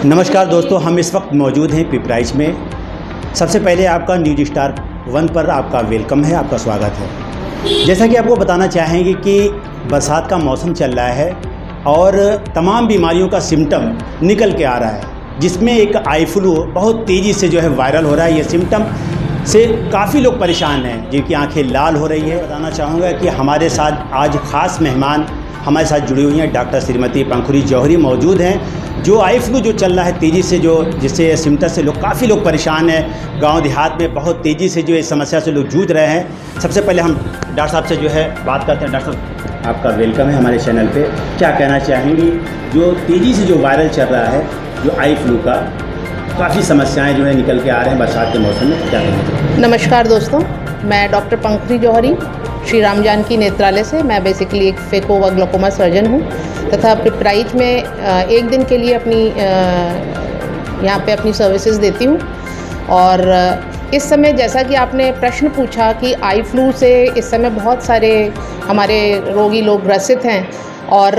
नमस्कार दोस्तों, हम इस वक्त मौजूद हैं पिपराइच में। सबसे पहले आपका न्यूज स्टार 1 पर आपका वेलकम है, आपका स्वागत है। जैसा कि आपको बताना चाहेंगे कि बरसात का मौसम चल रहा है और तमाम बीमारियों का सिम्टम निकल के आ रहा है, जिसमें एक आई फ्लू बहुत तेज़ी से जो है वायरल हो रहा है। ये सिम्टम से काफ़ी लोग परेशान हैं, जिनकी आंखें लाल हो रही है। बताना चाहूँगा कि हमारे साथ आज ख़ास मेहमान हमारे साथ जुड़ी हुई हैं। डॉक्टर श्रीमती पंखुरी जौहरी मौजूद हैं। जो आई फ्लू जो चल रहा है तेज़ी से, जिससे सिम्टम से काफ़ी लोग परेशान हैं। गांव देहात में बहुत तेज़ी से इस समस्या से लोग जूझ रहे हैं। सबसे पहले हम डॉक्टर साहब से बात करते हैं। डॉक्टर साहब, आपका वेलकम है हमारे चैनल पे। क्या कहना चाहेंगी, जो तेज़ी से जो वायरल चल रहा है जो आई फ्लू का, काफ़ी समस्याएँ निकल के आ रहे हैं बरसात के मौसम में, क्या कहना? नमस्कार दोस्तों, मैं डॉक्टर पंखुरी जौहरी श्री राम जानकी नेत्रालय से। मैं बेसिकली एक फेको व ग्लोकोमा सर्जन हूँ तथा पिपराइच में एक दिन के लिए यहाँ पे अपनी सर्विसेज देती हूँ। और इस समय जैसा कि आपने प्रश्न पूछा कि आई फ्लू से इस समय बहुत सारे हमारे रोगी लोग ग्रसित हैं और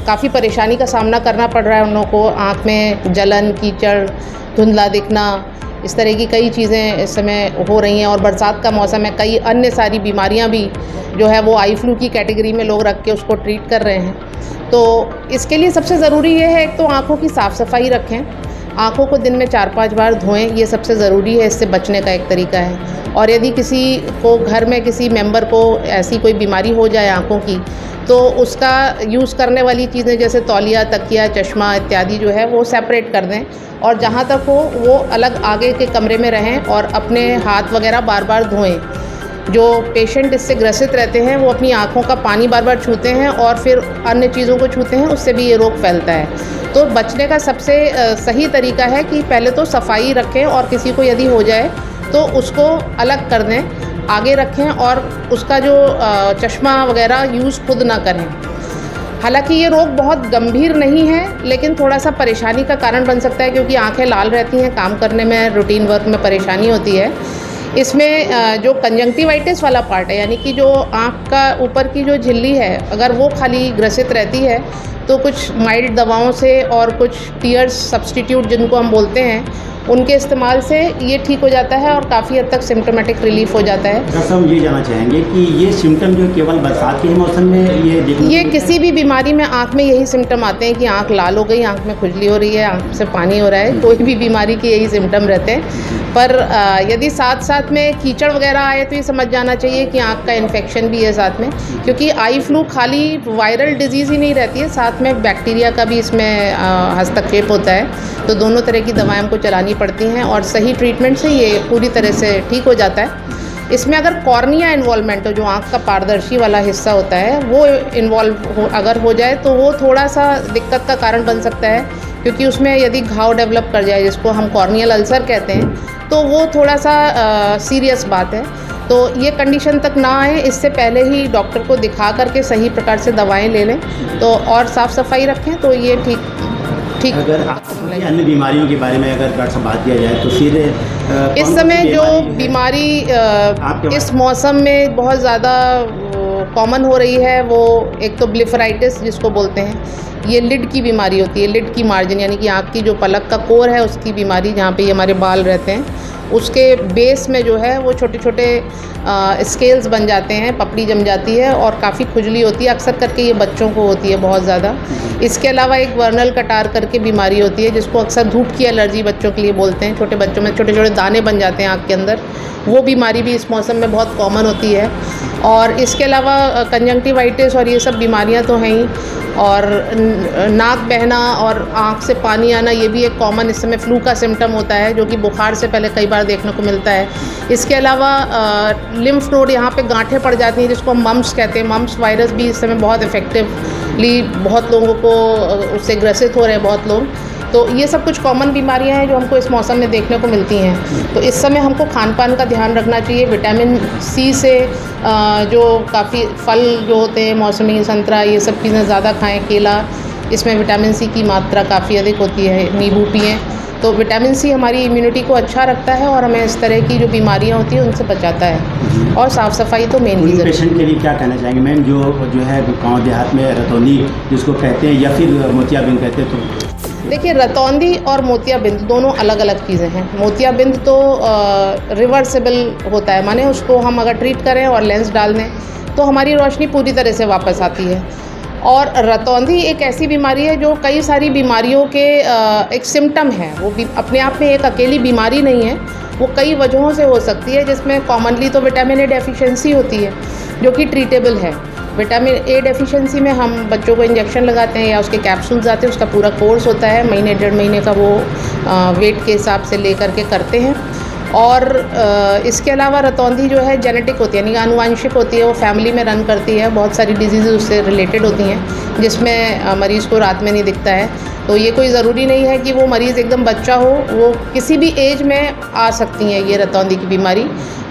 काफ़ी परेशानी का सामना करना पड़ रहा है उन लोगों को। आँख में जलन, कीचड़, धुंधला दिखना, इस तरह की कई चीज़ें इस समय हो रही हैं। और बरसात का मौसम है, कई अन्य सारी बीमारियां भी जो है वो आई फ्लू की कैटेगरी में लोग रख के उसको ट्रीट कर रहे हैं। तो इसके लिए सबसे ज़रूरी ये है, एक तो आँखों की साफ़ सफाई रखें, आँखों को दिन में 4-5 बार धोएं, ये सबसे ज़रूरी है। इससे बचने का एक तरीका है। और यदि किसी को घर में किसी मेंबर को ऐसी कोई बीमारी हो जाए आँखों की, तो उसका यूज़ करने वाली चीज़ें जैसे तौलिया, तकिया, चश्मा इत्यादि जो है वो सेपरेट कर दें। और जहाँ तक हो वो अलग आगे के कमरे में रहें और अपने हाथ वगैरह बार बार धोएं। जो पेशेंट इससे ग्रसित रहते हैं वो अपनी आँखों का पानी बार बार छूते हैं और फिर अन्य चीज़ों को छूते हैं, उससे भी ये रोग फैलता है। तो बचने का सबसे सही तरीका है कि पहले तो सफाई रखें और किसी को यदि हो जाए तो उसको अलग कर दें, आगे रखें और उसका जो चश्मा वगैरह यूज़ खुद ना करें। हालांकि ये रोग बहुत गंभीर नहीं है, लेकिन थोड़ा सा परेशानी का कारण बन सकता है, क्योंकि आंखें लाल रहती हैं, काम करने में, रूटीन वर्क में परेशानी होती है। इसमें जो कंजंक्टिवाइटिस वाला पार्ट है, यानी कि जो आँख का ऊपर की जो झिल्ली है, अगर वो खाली ग्रसित रहती है तो कुछ माइल्ड दवाओं से और कुछ टीयर्स सब्स्टिट्यूट जिनको हम बोलते हैं, उनके इस्तेमाल से ये ठीक हो जाता है और काफ़ी हद तक सिम्टोमेटिक रिलीफ हो जाता है। डॉक्टर साहब, ये जानना चाहेंगे कि ये सिम्टम जो केवल बरसात के ही मौसम में ये किसी भी बीमारी में आंख में यही सिम्टम आते हैं कि आंख लाल हो गई, आंख में खुजली हो रही है, आंख से पानी हो रहा है, कोई भी बीमारी के यही सिम्टम रहते हैं। पर यदि साथ साथ में कीचड़ वगैरह आए तो ये समझ जाना चाहिए कि आंख का इन्फेक्शन भी है साथ में, क्योंकि आई फ्लू खाली वायरल डिजीज़ ही नहीं रहती है, साथ में बैक्टीरिया का भी इसमें हस्तक्षेप होता है। तो दोनों तरह की दवाएं हमको चलानी पड़ती हैं और सही ट्रीटमेंट से ये पूरी तरह से ठीक हो जाता है। इसमें अगर कॉर्निया इन्वॉल्वमेंट हो, जो आँख का पारदर्शी वाला हिस्सा होता है, वो अगर हो जाए तो वो थोड़ा सा दिक्कत का कारण बन सकता है, क्योंकि उसमें यदि घाव डेवलप कर जाए, जिसको हम कॉर्नियल अल्सर कहते हैं, तो वो थोड़ा सा सीरियस बात है। तो ये कंडीशन तक ना आए, इससे पहले ही डॉक्टर को दिखा करके सही प्रकार से दवाएं ले लें तो और साफ़ सफाई रखें तो ये ठीक। अगर अन्य बीमारियों के बारे में अगर डॉक्टर साहब बात किया जाए तो फिर इस समय जो बीमारी इस मौसम में बहुत ज़्यादा कॉमन हो रही है, वो एक तो ब्लिफराइटिस जिसको बोलते हैं, ये लिड की बीमारी होती है। लिड की मार्जिन यानी कि आँख की जो पलक का कोर है उसकी बीमारी, जहाँ पे ये हमारे बाल रहते हैं, उसके बेस में जो है वो छोटे छोटे स्केल्स बन जाते हैं, पपड़ी जम जाती है और काफ़ी खुजली होती है। अक्सर करके ये बच्चों को होती है बहुत ज़्यादा। इसके अलावा एक वर्नल कटार करके बीमारी होती है, जिसको अक्सर धूप की एलर्जी बच्चों के लिए बोलते हैं। छोटे बच्चों में छोटे छोटे दाने बन जाते हैं आँख के अंदर, वो बीमारी भी इस मौसम में बहुत कॉमन होती है। और इसके अलावा कंजंक्टिवाइटिस और ये सब बीमारियां तो हैं ही, और नाक बहना और आँख से पानी आना, ये भी एक कॉमन इस समय फ्लू का सिम्टम होता है, जो कि बुखार से पहले कई बार देखने को मिलता है। इसके अलावा लिम्फ नोड, यहाँ पे गांठें पड़ जाती हैं, जिसको हम मम्प्स कहते हैं। मम्प्स वायरस भी इस समय बहुत इफेक्टिवली बहुत लोगों को उससे ग्रसित हो रहे हैं बहुत लोग। तो ये सब कुछ कॉमन बीमारियां हैं जो हमको इस मौसम में देखने को मिलती हैं। तो इस समय हमको खान पान का ध्यान रखना चाहिए। विटामिन सी से जो काफ़ी फल जो होते हैं, मौसमी, संतरा, ये सब चीज़ें ज़्यादा खाएं। केला, इसमें विटामिन सी की मात्रा काफ़ी अधिक होती है। नींबू पिएं, तो विटामिन सी हमारी इम्यूनिटी को अच्छा रखता है और हमें इस तरह की जो बीमारियां होती हैं उनसे बचाता है। और साफ़ सफाई तो मेन रीज़न। पेशेंट के लिए क्या कहना चाहेंगे मैम, जो है गाँव देहात में रतौनी जिसको कहते हैं या फिर मोतियाबिंद कहते हैं, तो देखिए, रतौंधी और मोतियाबिंद दोनों अलग अलग चीज़ें हैं। मोतियाबिंद तो रिवर्सिबल होता है, माने उसको हम अगर ट्रीट करें और लेंस डाल दें तो हमारी रोशनी पूरी तरह से वापस आती है। और रतौंधी एक ऐसी बीमारी है जो कई सारी बीमारियों के एक सिम्टम है। वो भी अपने आप में एक अकेली बीमारी नहीं है, वो कई वजहों से हो सकती है, जिसमें कॉमनली तो विटामिन ए डेफिशिएंसी होती है जो कि ट्रीटेबल है। विटामिन ए डेफिशिएंसी में हम बच्चों को इंजेक्शन लगाते हैं या उसके कैप्सूल्स आते हैं, उसका पूरा कोर्स होता है, महीने 1.5 महीने का वो वेट के हिसाब से ले करके करते हैं। और इसके अलावा रतौंधी जो है जेनेटिक होती है, यानी आनुवांशिक होती है, वो फैमिली में रन करती है, बहुत सारी डिजीज़ उससे रिलेटेड होती हैं जिसमें मरीज़ को रात में नहीं दिखता है। तो ये कोई ज़रूरी नहीं है कि वो मरीज़ एकदम बच्चा हो, वो किसी भी एज में आ सकती हैं ये रतौंधी की बीमारी।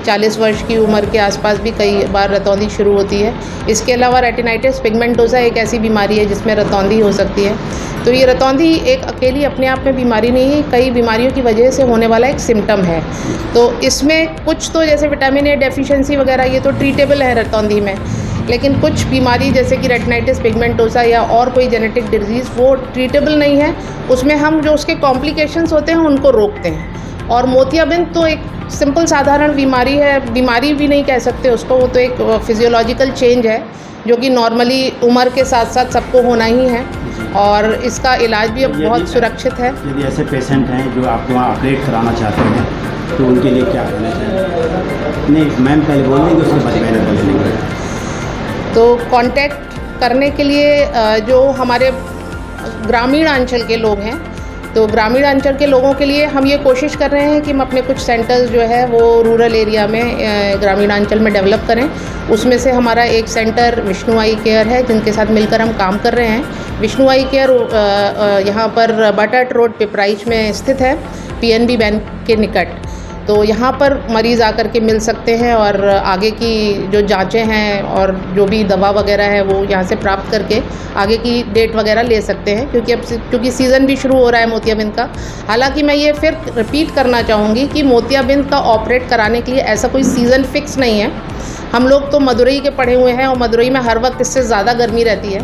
40 वर्ष की उम्र के आसपास भी कई बार रतौंधी शुरू होती है। इसके अलावा रेटिनाइटिस पिगमेंटोसा एक ऐसी बीमारी है जिसमें रतौंधी हो सकती है। तो ये रतौंधी एक अकेली अपने आप में बीमारी नहीं है, कई बीमारियों की वजह से होने वाला एक सिम्टम है। तो इसमें कुछ तो जैसे विटामिन ए डेफिशिएंसी वगैरह ये तो ट्रीटेबल है रतौंधी में, लेकिन कुछ बीमारी जैसे कि रेटिनाइटिस पिगमेंटोसा या और कोई जेनेटिक डिजीज़ वो ट्रीटेबल नहीं है, उसमें हम जो उसके कॉम्प्लिकेशंस होते हैं उनको रोकते हैं। और मोतियाबिंद तो एक सिंपल साधारण बीमारी है, बीमारी भी नहीं कह सकते उसको, वो तो एक फिजियोलॉजिकल चेंज है जो कि नॉर्मली उम्र के साथ साथ सबको होना ही है, और इसका इलाज भी अब बहुत सुरक्षित है। यदि ऐसे पेशेंट हैं जो आपको वहाँ ऑपरेट कराना चाहते हैं तो उनके लिए क्या करना चाहिए? नहीं, मैम पहले बोल देंगे, उसके बाद मैंने बोल देंगे। तो कांटेक्ट करने के लिए जो हमारे ग्रामीण अंचल के लोग हैं, तो ग्रामीण अंचल के लोगों के लिए हम ये कोशिश कर रहे हैं कि हम अपने कुछ सेंटर्स जो है वो रूरल एरिया में ग्रामीण अंचल में डेवलप करें। उसमें से हमारा एक सेंटर विष्णु आई केयर है, जिनके साथ मिलकर हम काम कर रहे हैं। विष्णु आई केयर यहाँ पर बटट रोड पिपराइच में स्थित है, PNB बैंक के निकट। तो यहाँ पर मरीज़ आकर के मिल सकते हैं और आगे की जो जांचें हैं और जो भी दवा वगैरह है वो यहाँ से प्राप्त करके आगे की डेट वगैरह ले सकते हैं, क्योंकि अब क्योंकि सीज़न भी शुरू हो रहा है मोतियाबिंद का। हालांकि मैं ये फिर रिपीट करना चाहूँगी कि मोतियाबिंद का ऑपरेट कराने के लिए ऐसा कोई सीज़न फिक्स नहीं है। हम लोग तो मदुरई के पढ़े हुए हैं और मदुरई में हर वक्त इससे ज़्यादा गर्मी रहती है,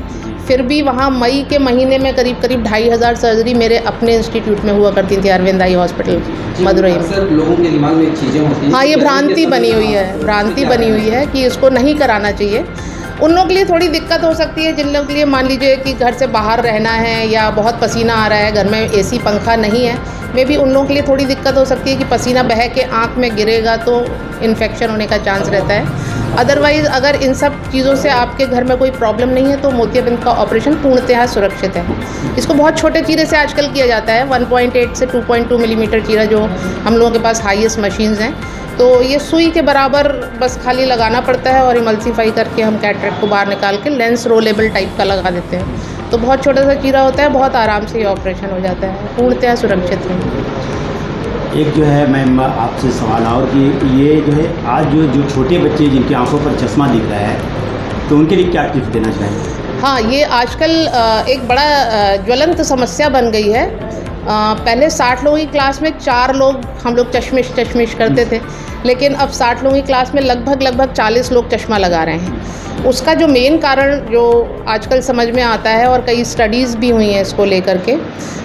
फिर भी वहाँ मई के महीने में करीब 2,500 सर्जरी मेरे अपने इंस्टीट्यूट में हुआ करती थी, अरविंद आई हॉस्पिटल मदुरई में। सर, लोगों के दिमाग में चीज़ें होती हैं। हाँ, ये भ्रांति बनी हुई है कि इसको नहीं कराना चाहिए। उन लोगों के लिए थोड़ी दिक्कत हो सकती है जिन लोगों के लिए मान लीजिए कि घर से बाहर रहना है या बहुत पसीना आ रहा है, घर में AC पंखा नहीं है, मे भी उन लोगों के लिए थोड़ी दिक्कत हो सकती है कि पसीना बह के आँख में गिरेगा तो इन्फेक्शन होने का चांस रहता है। अदरवाइज़ अगर इन सब चीज़ों से आपके घर में कोई प्रॉब्लम नहीं है तो मोतियाबिंद का ऑपरेशन पूर्णतः सुरक्षित है। इसको बहुत छोटे चीरे से आजकल किया जाता है, 1.8 से 2.2 मिलीमीटर चीरा जो हम लोगों के पास हाईएस्ट मशीन्स हैं। तो ये सुई के बराबर बस खाली लगाना पड़ता है और इमल्सीफाई करके हम कैटरेक्ट को बाहर निकाल के लेंस रोलेबल टाइप का लगा देते हैं। तो बहुत छोटा सा चीरा होता है, बहुत आराम से ये ऑपरेशन हो जाता है, पूर्णतः सुरक्षित है। एक जो है मैम आपसे सवाल और कि ये जो है आज जो छोटे बच्चे जिनकी आंखों पर चश्मा दिख रहा है तो उनके लिए क्या टिप्स देना चाहिए? हाँ, ये आजकल एक बड़ा ज्वलंत समस्या बन गई है। पहले 60 लोगों की क्लास में 4 लोग हम लोग चश्मिश करते थे, लेकिन अब 60 लोगों की क्लास में लगभग 40 लोग चश्मा लगा रहे हैं। उसका जो मेन कारण जो आजकल समझ में आता है और कई स्टडीज़ भी हुई हैं इसको लेकर के,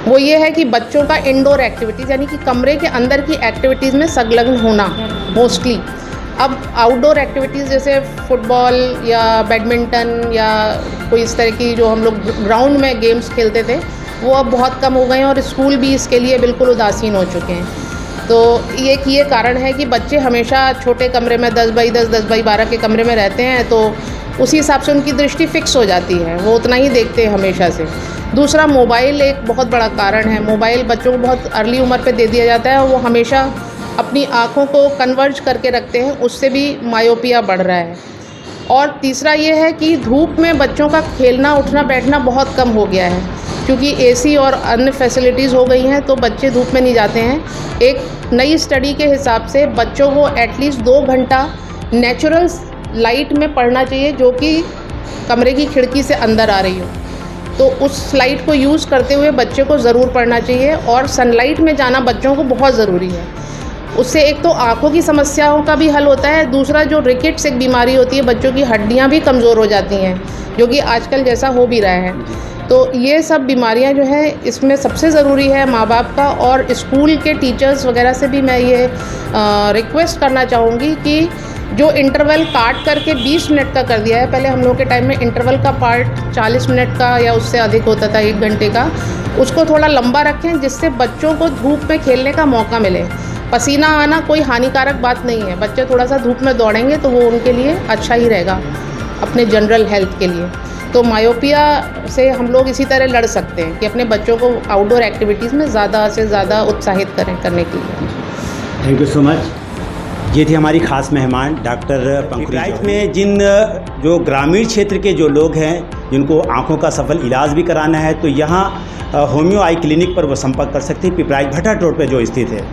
वो ये है कि बच्चों का इंडोर एक्टिविटीज़ यानी कि कमरे के अंदर की एक्टिविटीज़ में संलग्न होना मोस्टली। अब आउटडोर एक्टिविटीज़ जैसे फुटबॉल या बैडमिंटन या कोई इस तरह की जो हम लोग ग्राउंड में गेम्स खेलते थे वो अब बहुत कम हो गए हैं और स्कूल भी इसके लिए बिल्कुल उदासीन हो चुके हैं। तो ये कारण है कि बच्चे हमेशा छोटे कमरे में 10 बाई 10, 10 बाई 12 के कमरे में रहते हैं, तो उसी हिसाब से उनकी दृष्टि फिक्स हो जाती है, वो उतना ही देखते हैं हमेशा से। दूसरा, मोबाइल एक बहुत बड़ा कारण है। मोबाइल बच्चों को बहुत अर्ली उम्र पे दे दिया जाता है और वो हमेशा अपनी आँखों को कन्वर्ज करके रखते हैं, उससे भी मायोपिया बढ़ रहा है। और तीसरा ये है कि धूप में बच्चों का खेलना उठना बैठना बहुत कम हो गया है, क्योंकि AC और अन्य फैसिलिटीज़ हो गई हैं तो बच्चे धूप में नहीं जाते हैं। एक नई स्टडी के हिसाब से बच्चों को एटलीस्ट 2 घंटा नेचुरल लाइट में पढ़ना चाहिए जो कि कमरे की खिड़की से अंदर आ रही हो। तो उस लाइट को यूज़ करते हुए बच्चे को ज़रूर पढ़ना चाहिए और सनलाइट में जाना बच्चों को बहुत ज़रूरी है। उससे एक तो आँखों की समस्याओं का भी हल होता है, दूसरा जो रिकेट्स एक बीमारी होती है, बच्चों की हड्डियाँ भी कमज़ोर हो जाती हैं, जो कि आजकल जैसा हो भी रहा है। तो ये सब बीमारियां जो हैं, इसमें सबसे ज़रूरी है माँ बाप का और स्कूल के टीचर्स वगैरह से भी मैं ये रिक्वेस्ट करना चाहूँगी कि जो इंटरवल काट करके 20 मिनट का कर दिया है, पहले हम लोग के टाइम में इंटरवल का पार्ट 40 मिनट का या उससे अधिक होता था, 1 घंटे का, उसको थोड़ा लंबा रखें जिससे बच्चों को धूप में खेलने का मौका मिले। पसीना आना कोई हानिकारक बात नहीं है, बच्चे थोड़ा सा धूप में दौड़ेंगे तो वो उनके लिए अच्छा ही रहेगा अपने जनरल हेल्थ के लिए। तो मायोपिया से हम लोग इसी तरह लड़ सकते हैं कि अपने बच्चों को आउटडोर एक्टिविटीज़ में ज़्यादा से ज़्यादा उत्साहित करने के लिए। Thank you so much. ये थी हमारी खास मेहमान डॉक्टर पिपराइच में जिन जो ग्रामीण क्षेत्र के जो लोग हैं जिनको आँखों का सफल इलाज भी कराना है, तो यहाँ होम्यो आई क्लिनिक पर वो संपर्क कर सकते हैं, पिपराइच भट्टा रोड पर जो स्थित है।